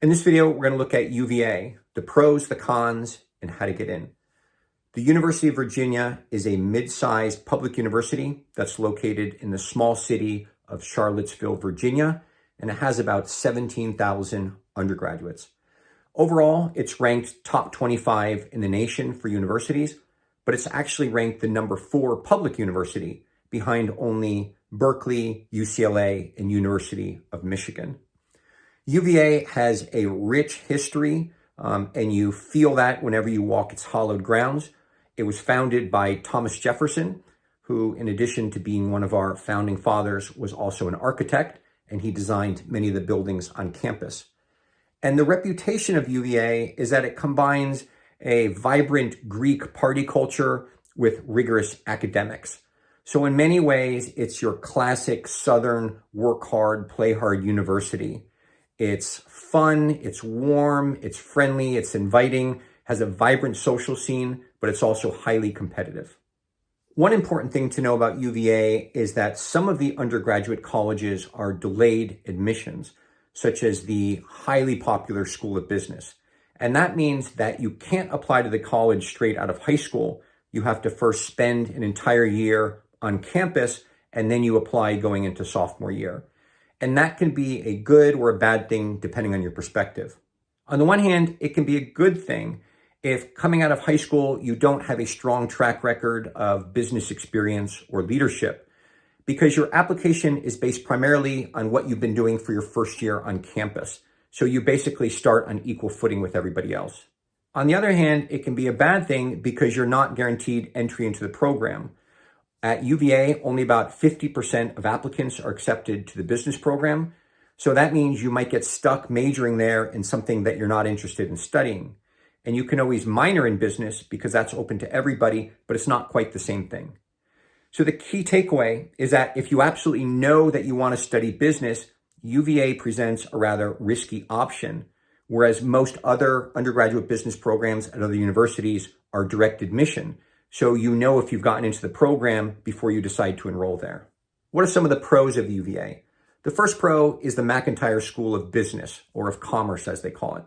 In this video, we're going to look at UVA, the pros, the cons, and how to get in. The University of Virginia is a mid-sized public university that's located in the small city of Charlottesville, Virginia, and it has about 17,000 undergraduates. Overall, it's ranked top 25 in the nation for universities, but it's actually ranked the number 4 public university behind only Berkeley, UCLA, and University of Michigan. UVA has a rich history, and you feel that whenever you walk its hallowed grounds. It was founded by Thomas Jefferson, who, in addition to being one of our founding fathers, was also an architect, and he designed many of the buildings on campus. And the reputation of UVA is that it combines a vibrant Greek party culture with rigorous academics. So in many ways, it's your classic Southern work hard, play hard university. It's fun, it's warm, it's friendly, it's inviting, has a vibrant social scene, but it's also highly competitive. One important thing to know about UVA is that some of the undergraduate colleges are delayed admissions, such as the highly popular School of Business. And that means that you can't apply to the college straight out of high school. You have to first spend an entire year on campus, and then you apply going into sophomore year. And that can be a good or a bad thing depending on your perspective. On the one hand, it can be a good thing if coming out of high school, you don't have a strong track record of business experience or leadership, because your application is based primarily on what you've been doing for your first year on campus. So you basically start on equal footing with everybody else. On the other hand, it can be a bad thing because you're not guaranteed entry into the program. At UVA, only about 50% of applicants are accepted to the business program. So that means you might get stuck majoring there in something that you're not interested in studying. And you can always minor in business because that's open to everybody, but it's not quite the same thing. So the key takeaway is that if you absolutely know that you want to study business, UVA presents a rather risky option, whereas most other undergraduate business programs at other universities are direct admission. So you know if you've gotten into the program before you decide to enroll there. What are some of the pros of UVA? The first pro is the McIntire School of Business, or of Commerce as they call it.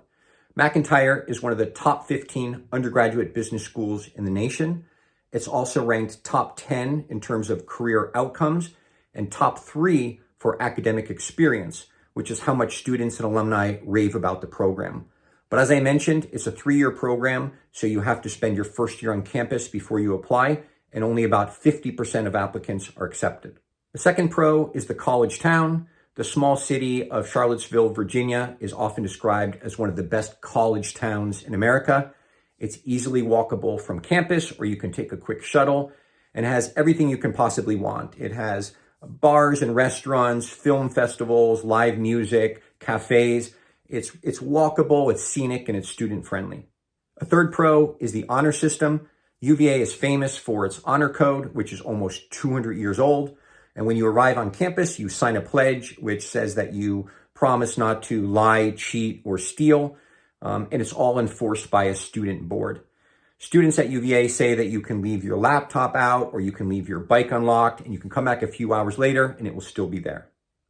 McIntire is one of the top 15 undergraduate business schools in the nation. It's also ranked top 10 in terms of career outcomes and top 3 for academic experience, which is how much students and alumni rave about the program. But as I mentioned, it's a 3-year program, so you have to spend your first year on campus before you apply, and only about 50% of applicants are accepted. The second pro is the college town. The small city of Charlottesville, Virginia, is often described as one of the best college towns in America. It's easily walkable from campus, or you can take a quick shuttle, and has everything you can possibly want. It has bars and restaurants, film festivals, live music, cafes. It's walkable, it's scenic, and it's student-friendly. A third pro is the honor system. UVA is famous for its honor code, which is almost 200 years old. And when you arrive on campus, you sign a pledge, which says that you promise not to lie, cheat, or steal. And it's all enforced by a student board. Students at UVA say that you can leave your laptop out, or you can leave your bike unlocked, and you can come back a few hours later, and it will still be there.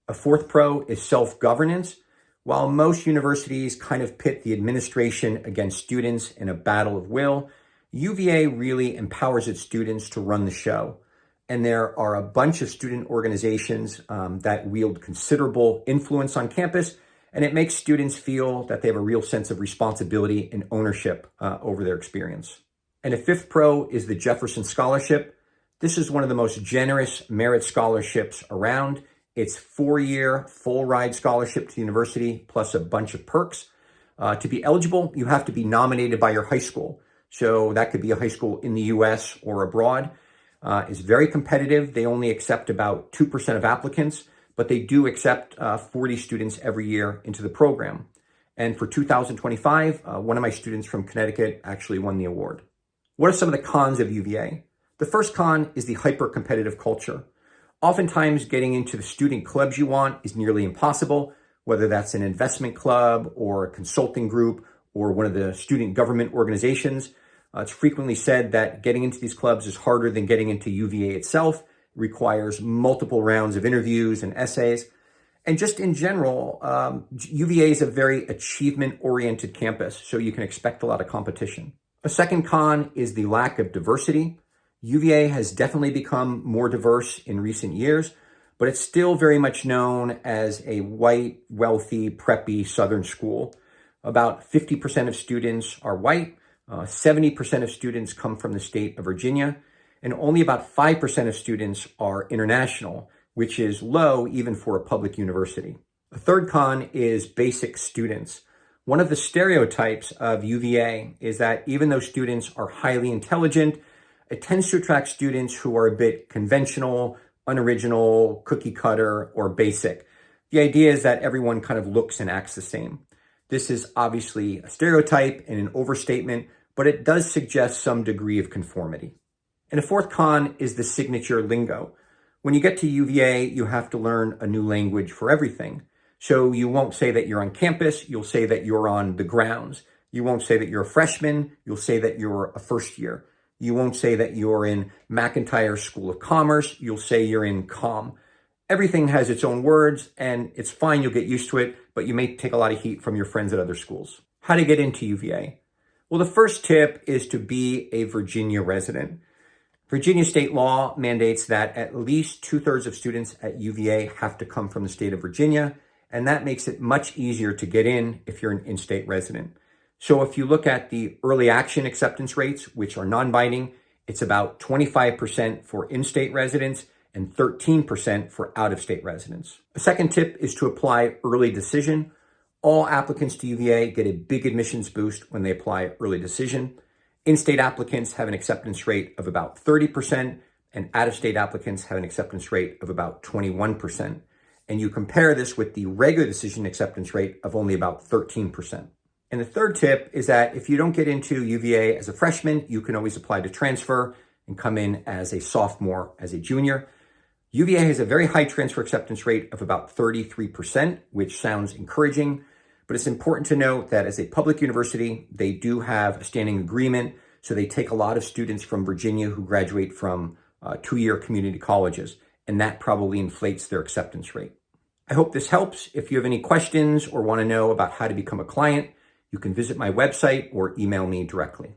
A fourth pro is self-governance. While most universities kind of pit the administration against students in a battle of will, UVA really empowers its students to run the show. And there are a bunch of student organizations that wield considerable influence on campus, and it makes students feel that they have a real sense of responsibility and ownership over their experience. And a fifth pro is the Jefferson Scholarship. This is one of the most generous merit scholarships around. It's 4-year full ride scholarship to the university, plus a bunch of perks. To be eligible, you have to be nominated by your high school. So that could be a high school in the US or abroad. It's very competitive. They only accept about 2% of applicants, but they do accept 40 students every year into the program. And for 2025, one of my students from Connecticut actually won the award. What are some of the cons of UVA? The first con is the hyper-competitive culture. Oftentimes, getting into the student clubs you want is nearly impossible, whether that's an investment club or a consulting group or one of the student government organizations. It's frequently said that getting into these clubs is harder than getting into UVA itself. It requires multiple rounds of interviews and essays. And just in general, UVA is a very achievement-oriented campus, so you can expect a lot of competition. A second con is the lack of diversity. UVA has definitely become more diverse in recent years, but it's still very much known as a white, wealthy, preppy Southern school. About 50% of students are white, 70% of students come from the state of Virginia, and only about 5% of students are international, which is low even for a public university. A third con is basic students. One of the stereotypes of UVA is that even though students are highly intelligent, it tends to attract students who are a bit conventional, unoriginal, cookie cutter, or basic. The idea is that everyone kind of looks and acts the same. This is obviously a stereotype and an overstatement, but it does suggest some degree of conformity. And a fourth con is the signature lingo. When you get to UVA, you have to learn a new language for everything. So you won't say that you're on campus, you'll say that you're on the grounds. You won't say that you're a freshman, you'll say that you're a first year. You won't say that you're in McIntyre School of Commerce, you'll say you're in COM. Everything has its own words, and it's fine, you'll get used to it, but you may take a lot of heat from your friends at other schools. How to get into UVA? Well, the first tip is to be a Virginia resident. Virginia state law mandates that at least 2/3 of students at UVA have to come from the state of Virginia, and that makes it much easier to get in if you're an in-state resident. So if you look at the early action acceptance rates, which are non-binding, it's about 25% for in-state residents and 13% for out-of-state residents. A second tip is to apply early decision. All applicants to UVA get a big admissions boost when they apply early decision. In-state applicants have an acceptance rate of about 30%, and out-of-state applicants have an acceptance rate of about 21%. And you compare this with the regular decision acceptance rate of only about 13%. And the third tip is that if you don't get into UVA as a freshman, you can always apply to transfer and come in as a sophomore, as a junior. UVA has a very high transfer acceptance rate of about 33%, which sounds encouraging, but it's important to note that as a public university, they do have a standing agreement, so they take a lot of students from Virginia who graduate from 2-year community colleges, and that probably inflates their acceptance rate. I hope this helps. If you have any questions or want to know about how to become a client, you can visit my website or email me directly.